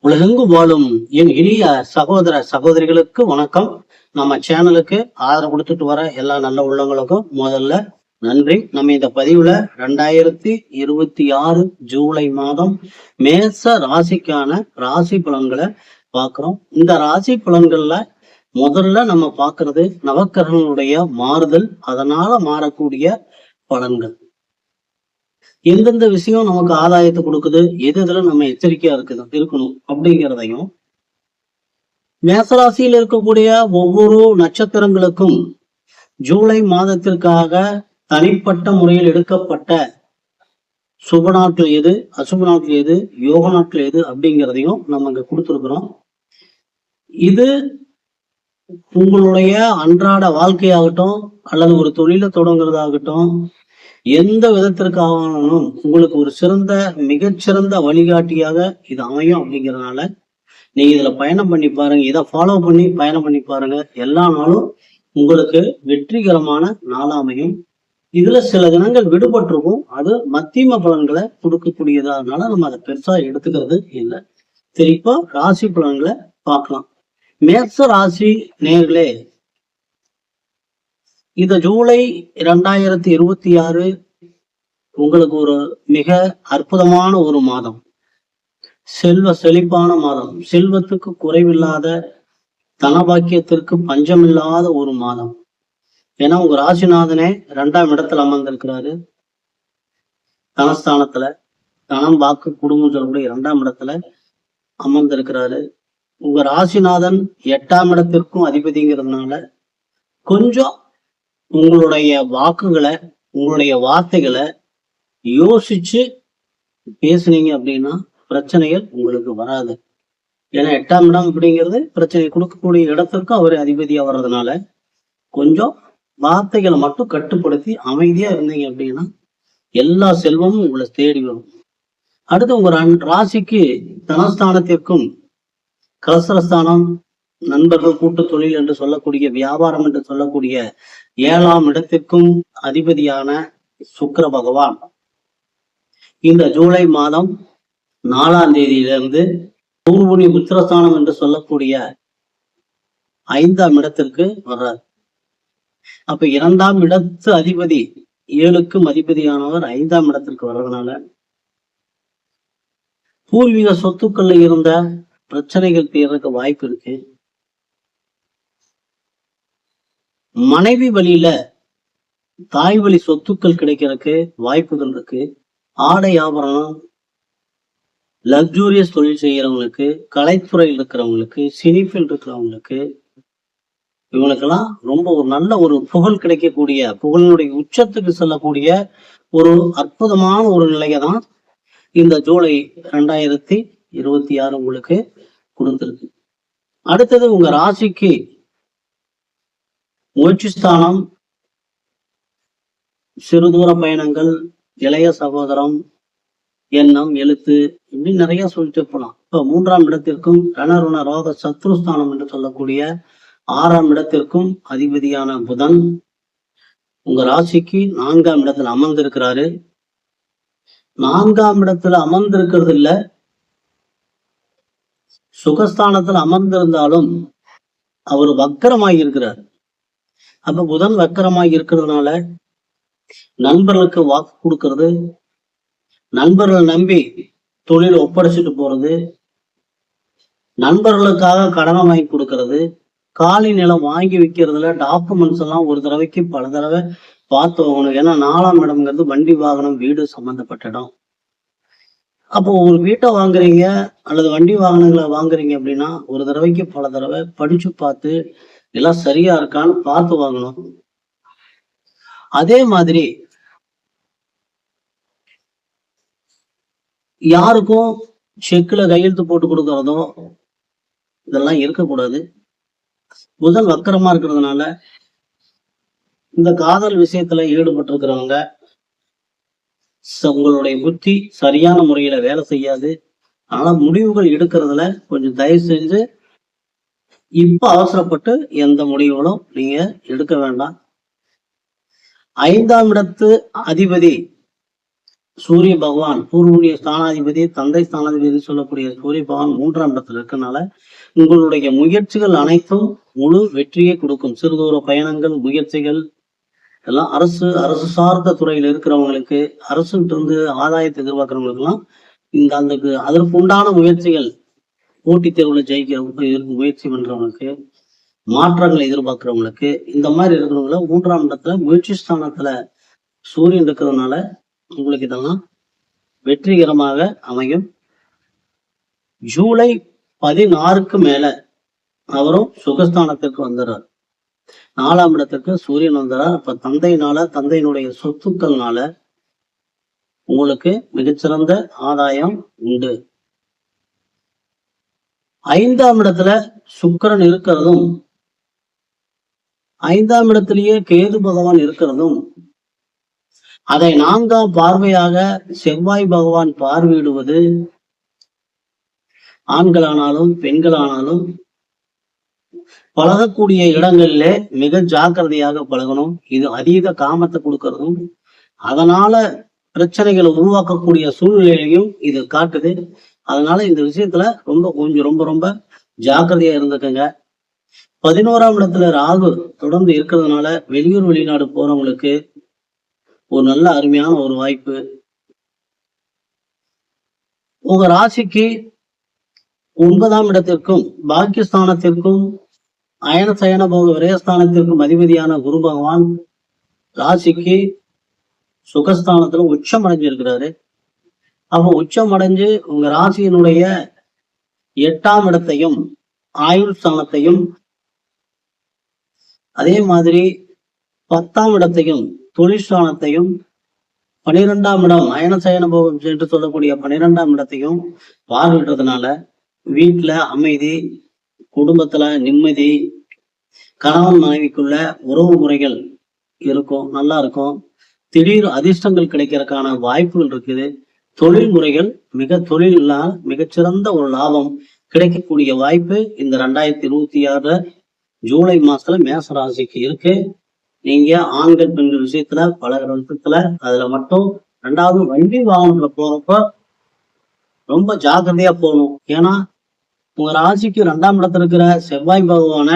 உலகெங்கும் வாழும் என் இனிய சகோதர சகோதரிகளுக்கு வணக்கம். நம்ம சேனலுக்கு ஆதரவு கொடுத்துட்டு வர எல்லா நல்ல உள்ளவங்களுக்கும் முதல்ல நன்றி. நம்ம இந்த பதிவுல 2026 ஜூலை மாதம் மேச ராசிக்கான ராசி பலன்களை பார்க்கிறோம். இந்த ராசி பலன்கள்ல முதல்ல நம்ம பார்க்கறது நவக்கிரகங்களுடைய மாறுதல், அதனால மாறக்கூடிய பலன்கள். எந்தெந்த விஷயம் நமக்கு ஆதாயத்தை கொடுக்குது, எது இதுல நம்ம எச்சரிக்கையா இருக்கணும் அப்படிங்கிறதையும், மேசராசியில் இருக்கக்கூடிய ஒவ்வொரு நட்சத்திரங்களுக்கும் ஜூலை மாதத்திற்காக தனிப்பட்ட முறையில் எடுக்கப்பட்ட சுப நாட்கள் எது, அசுப நாட்கள் எது, யோக நாட்கள் எது அப்படிங்கிறதையும் நம்ம இங்க கொடுத்துருக்குறோம். இது உங்களுடைய அன்றாட வாழ்க்கையாகட்டும் அல்லது ஒரு தொழிலை தொடங்குறதாகட்டும், எந்த விதத்திற்காகவும் உங்களுக்கு ஒரு மிகச்சிறந்த வழிகாட்டியாக இது அமையும். அப்படிங்கிறதுனால நீங்க இதுல பயணம் பண்ணி பாருங்க, இதை ஃபாலோ பண்ணி பயணம் பண்ணி பாருங்க. எல்லா நாளும் உங்களுக்கு வெற்றிகரமான நாளா அமையும். இதுல சில தினங்கள் விடுபட்டிருக்கும், அது மத்தியம பலன்களை கொடுக்கக்கூடியதா, அதனால நம்ம அதை பெருசா எடுத்துக்கிறது இல்லை. சரி, இப்போ ராசி பலன்களை பார்க்கலாம். மேச ராசி நேர்களே, இந்த ஜூலை 2026 உங்களுக்கு ஒரு மிக அற்புதமான ஒரு மாதம், செல்வ செழிப்பான மாதம், செல்வத்துக்கு குறைவில்லாத, தனபாக்கியத்திற்கு பஞ்சமில்லாத ஒரு மாதம். ஏன்னா உங்க ராசிநாதனே 2ஆம் இடத்துல அமர்ந்திருக்கிறாரு. தனஸ்தானத்துல தனம், வாக்கு, குடும்பம் சொல்லக்கூடிய 2ஆம் இடத்துல அமர்ந்திருக்கிறாரு. உங்க ராசிநாதன் 8ஆம் இடத்திற்கும் அதிபதிங்கிறதுனால கொஞ்சம் உங்களுடைய வாக்குகளை, உங்களுடைய வார்த்தைகளை யோசிச்சு பேசுனீங்க அப்படின்னா பிரச்சனைகள் உங்களுக்கு வராது. ஏன்னா 8ஆம் இடம் அப்படிங்கிறது பிரச்சனை கொடுக்கக்கூடிய இடத்திற்கும் அவர் அதிபதியா வர்றதுனால கொஞ்சம் வார்த்தைகளை மட்டும் கட்டுப்படுத்தி அமைதியா இருந்தீங்க அப்படின்னா எல்லா செல்வமும் உங்களை தேடி வரும். அடுத்து உங்க ராசிக்கு தனஸ்தானத்திற்கும் கலசரஸ்தானம், நண்பர்கள், கூட்டு தொழில் என்று சொல்லக்கூடிய, வியாபாரம் என்று சொல்லக்கூடிய 7ஆம் இடத்திற்கும் அதிபதியான சுக்கிர பகவான் இந்த ஜூலை மாதம் 4ஆம் தேதியிலிருந்து பூர்வனி புத்திரஸ்தானம் என்று சொல்லக்கூடிய 5ஆம் இடத்திற்கு வர்றார். அப்ப 2ஆம் இடத்து அதிபதி, 7க்கும் அதிபதியானவர் 5ஆம் இடத்திற்கு வர்றதுனால பூர்வீக சொத்துக்கள்ல இருந்த பிரச்சனைகள் தீர்றதுக்கு வாய்ப்பு இருக்கு. மனைவி வழியில தாய் வழி சொத்துக்கள் கிடைக்கிறதுக்கு வாய்ப்புகள் இருக்கு. ஆடை ஆபரணம், லக்ஸூரியஸ் தொழில் செய்யறவங்களுக்கு, கலைத்துறையில் இருக்கிறவங்களுக்கு, சினிஃபில் இருக்கிறவங்களுக்கு, இவங்களுக்கெல்லாம் ரொம்ப ஒரு நல்ல ஒரு புகழ் கிடைக்கக்கூடிய, புகழினுடைய உச்சத்துக்கு செல்லக்கூடிய ஒரு அற்புதமான ஒரு நிலையை தான் இந்த ஜூலை 2026 உங்களுக்கு கொடுத்திருக்கு. அடுத்தது உங்க ராசிக்கு முயற்சி ஸ்தானம், சிறு தூர பயணங்கள், இளைய சகோதரம், எண்ணம், எழுத்து, இப்படி நிறைய சொல்லிட்டு போலாம். இப்ப 3ஆம் இடத்திற்கும் ரணருண ரோக சத்ருஸ்தானம் என்று சொல்லக்கூடிய 6ஆம் இடத்திற்கும் அதிபதியான புதன் உங்க ராசிக்கு 4ஆம் இடத்துல அமர்ந்திருக்கிறாரு. 4ஆம் இடத்துல அமர்ந்திருக்கிறது இல்ல, சுகஸ்தானத்துல அமர்ந்திருந்தாலும் அவர் வக்கரமாகி இருக்கிறார். அப்ப புதன் வக்கரமாகி இருக்கிறதுனால நண்பர்களுக்கு வாக்கு கொடுக்கறது, நண்பர்களை நம்பி தொழில் ஒப்படைச்சிட்டு போறது, நண்பர்களுக்காக கடனை வாங்கி கொடுக்கறது, காலி நிலம் வாங்கி வைக்கிறதுல டாக்குமெண்ட்ஸ் எல்லாம் ஒரு தடவைக்கு பல தடவை பார்த்து வாங்கணும். ஏன்னா 4ஆம் இடம்ங்கிறது வண்டி, வாகனம், வீடு சம்பந்தப்பட்ட இடம். அப்போ ஒரு வீட்டை வாங்குறீங்க அல்லது வண்டி வாகனங்களை வாங்குறீங்க அப்படின்னா ஒரு தடவைக்கு பல தடவை படிச்சு பார்த்து எல்லாம் சரியா இருக்கான்னு பார்த்து வாங்கணும். அதே மாதிரி யாருக்கும் செக்குல கையெழுத்து போட்டு கொடுக்கறதோ இதெல்லாம் இருக்கக்கூடாது. புதன் வக்கரமா இருக்கிறதுனால இந்த காதல் விஷயத்துல ஈடுபட்டு இருக்கிறவங்க உங்களுடைய புத்தி சரியான முறையில வேலை செய்யாது. ஆனா முடிவுகள் எடுக்கிறதுல கொஞ்சம் தயவு செஞ்சு இப்ப அவசரப்பட்டு எந்த முடிவுகளும் நீங்க எடுக்க வேண்டாம். 5ஆம் இடத்து அதிபதி சூரிய பகவான் பூர்வீக ஸ்தானாதிபதி, தந்தை ஸ்தானாதிபதி சொல்லக்கூடிய சூரிய பகவான் 3ஆம் இடத்துல இருக்கனால உங்களுடைய முயற்சிகள் அனைத்தும் முழு வெற்றியை கொடுக்கும். சிறுதூர பயணங்கள், முயற்சிகள் எல்லாம் அரசு சார்ந்த துறையில் இருக்கிறவங்களுக்கு, அரசுகிட்ட இருந்து ஆதாயத்தை எதிர்பார்க்கிறவங்களுக்கு எல்லாம் அந்த அதற்கு உண்டான முயற்சிகள், போட்டித் தேர்வுல ஜெயிக்க முயற்சி பண்றவங்களுக்கு, மாற்றங்களை எதிர்பார்க்கிறவங்களுக்கு, இந்த மாதிரி இருக்கிறவங்கள 3ஆம் இடத்துல முயற்சி ஸ்தானத்துல சூரியன் இருக்கிறதுனால உங்களுக்கு இதெல்லாம் வெற்றிகரமாக அமையும். ஜூலை 16க்கு மேல அவரும் சுகஸ்தானத்திற்கு வந்துடுறார். 4ஆம் இடத்திற்கு சூரியன் வந்துடுறார். அப்ப தந்தையினுடைய சொத்துக்கள்னால உங்களுக்கு மிகச்சிறந்த ஆதாயம் உண்டு. 5ஆம் இடத்துல சுக்கிரன் இருக்கிறதும், 5ஆம் இடத்திலேயே கேது பகவான் இருக்கிறதும், அதை 4ஆம் பார்வையாக செவ்வாய் பகவான் பார்வையிடுவது, ஆண்களானாலும் பெண்களானாலும் பழகக்கூடிய இடங்கள்ல மிக ஜாக்கிரதையாக பழகணும். இது அதீத காமத்தை கொடுக்கறதும், அதனால பிரச்சனைகளை உருவாக்கக்கூடிய சூழ்நிலையையும் இது காட்டுது. அதனால இந்த விஷயத்துல ரொம்ப ரொம்ப ஜாக்கிரதையா இருந்துக்கங்க. 11ஆம் இடத்துல ராகு தொடர்ந்து இருக்கிறதுனால வெளியூர் வெளிநாடு போறவங்களுக்கு ஒரு நல்ல அருமையான ஒரு வாய்ப்பு. உங்க ராசிக்கு 9ஆம் இடத்திற்கும் பாக்கியஸ்தானத்திற்கும் அயன சயன போக விரயஸ்தானத்திற்கும் அதிபதியான குரு பகவான் ராசிக்கு சுகஸ்தானத்துல உச்சம் அடைஞ்சிருக்கிறாரு. அப்போ உச்சம் அடைஞ்சு உங்க ராசியினுடைய 8ஆம் இடத்தையும் ஆயுள் ஸ்தானத்தையும், அதே மாதிரி 10ஆம் இடத்தையும் தொழிற்ஸ்தானத்தையும், 12ஆம் இடம் அயன சயன போகம் என்று சொல்லக்கூடிய 12ஆம் இடத்தையும் பார்வையிடுறதுனால வீட்டுல அமைதி, குடும்பத்துல நிம்மதி, கணவன் மனைவிக்குள்ள உறவு முறைகள் இருக்கும், நல்லா இருக்கும். திடீர் அதிர்ஷ்டங்கள் கிடைக்கிறதுக்கான வாய்ப்புகள் இருக்குது. தொழில் முறைகள் மிகச்சிறந்த ஒரு லாபம் கிடைக்கக்கூடிய வாய்ப்பு இந்த 2026 ஜூலை மாசத்துல மேச ராசிக்கு இருக்கு. நீங்க ஆண்கள் பெண்கள் விஷயத்துல பழகிற விஷயத்துல அதுல மட்டும் 2வது வண்டி வாகனத்துல போறப்ப ரொம்ப ஜாக்கிரதையா போகணும். ஏன்னா உங்க ராசிக்கு 2ஆம் இடத்துல இருக்கிற செவ்வாய் பகவான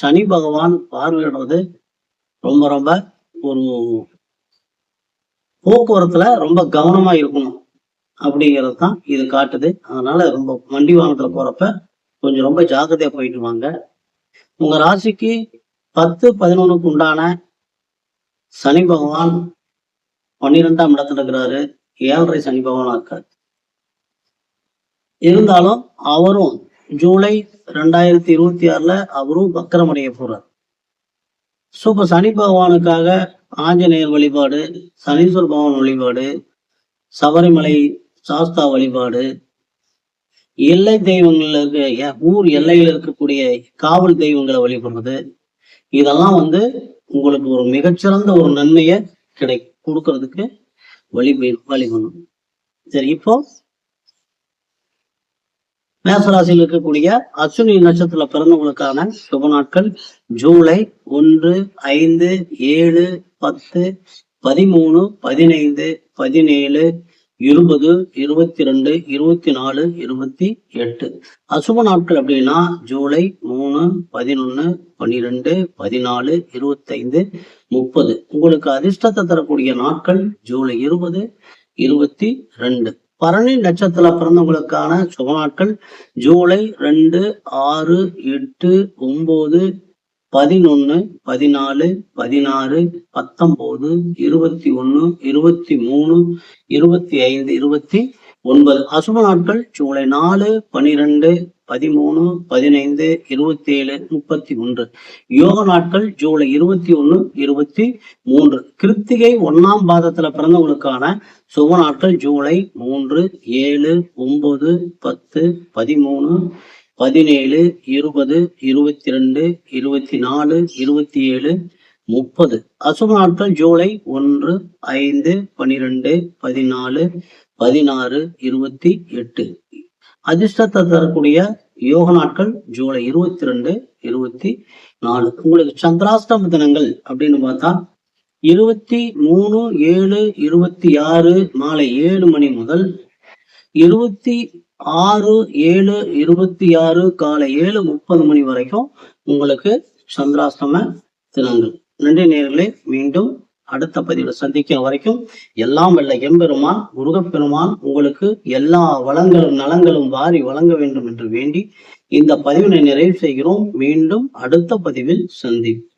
சனி பகவான் பார்வையிடுறது ரொம்ப ரொம்ப ஒரு போக்குவரத்துல ரொம்ப கவனமா இருக்கணும் அப்படிங்கிறது தான் இது காட்டுது. அதனால ரொம்ப வண்டி வாகனத்துல போறப்ப கொஞ்சம் ரொம்ப ஜாக்கிரதையா போயிட்டு வாங்க. உங்க ராசிக்கு 10, 11க்கு உண்டான சனி பகவான் 12ஆம் இடத்துல இருக்கிறாரு. 7.5 சனி பகவானா இருக்காரு. இருந்தாலும் அவரும் ஜூலை 2026 அவரும் வக்கரமடைய போறார். இப்ப சனி பகவானுக்காக ஆஞ்சநேயர் வழிபாடு, சனீஸ்வர பகவான் வழிபாடு, சபரிமலை சாஸ்தா வழிபாடு, எல்லை தெய்வங்கள்ல இருக்க ஊர் எல்லையில இருக்கக்கூடிய காவல் தெய்வங்களை வழிபடுறது, இதெல்லாம் உங்களுக்கு ஒரு மிகச்சிறந்த ஒரு நன்மையை கொடுக்கறதுக்கு வழி பண்ணும். சரி, இப்போ மேசராசியில் இருக்கக்கூடிய அஸ்வினி நட்சத்திரத்துல பிறந்தவங்களுக்கான சுப நாட்கள் ஜூலை 1, 5, 7, 10, 13, 15, 17, 20, 22, 24, 28. அசுப நாட்கள் அப்படின்னா ஜூலை 3, 11, 12, 14, 25, 30. உங்களுக்கு அதிர்ஷ்டத்தை தரக்கூடிய நாட்கள் ஜூலை 20, 22. பரணி நட்சத்திர பிறந்தவங்களுக்கான சுப நாட்கள் ஜூலை 2, 6, 8, 9, 11, 14, 16, 19, 21, 23, 25, 29. அசுப நாட்கள் ஜூலை 4, 12, 13, 15, 27, 31. யோக நாட்கள் ஜூலை 21, 23. கிருத்திகை 1ஆம் பாதத்துல பிறந்தவங்களுக்கான சுப நாட்கள் ஜூலை 3, 7, 9, 10, 13, 17, 20, 22, 24, 27, 30. அசுப நாட்கள் ஜூலை 1, 5, 12, 14, 16, 28. அதிர்ஷ்டத்தை தரக்கூடிய யோக நாட்கள் ஜூலை 22, 24. உங்களுக்கு சந்திராஷ்டம தினங்கள் அப்படின்னு பார்த்தா 23/7/26 மாலை 7 மணி முதல் 26/7/26 காலை 7:30 மணி வரைக்கும் உங்களுக்கு சந்திராஷ்டம தினங்கள். நன்றி நேயர்களே. மீண்டும் அடுத்த பதிவில் சந்திக்கும் வரைக்கும் எல்லாம் வல்ல எம்பெருமான் முருகப்பெருமான் உங்களுக்கு எல்லா வளங்களும் நலங்களும் வாரி வழங்க வேண்டும் என்று வேண்டி இந்த பதிவினை நிறைவு செய்கிறோம். மீண்டும் அடுத்த பதிவில் சந்திப்போம்.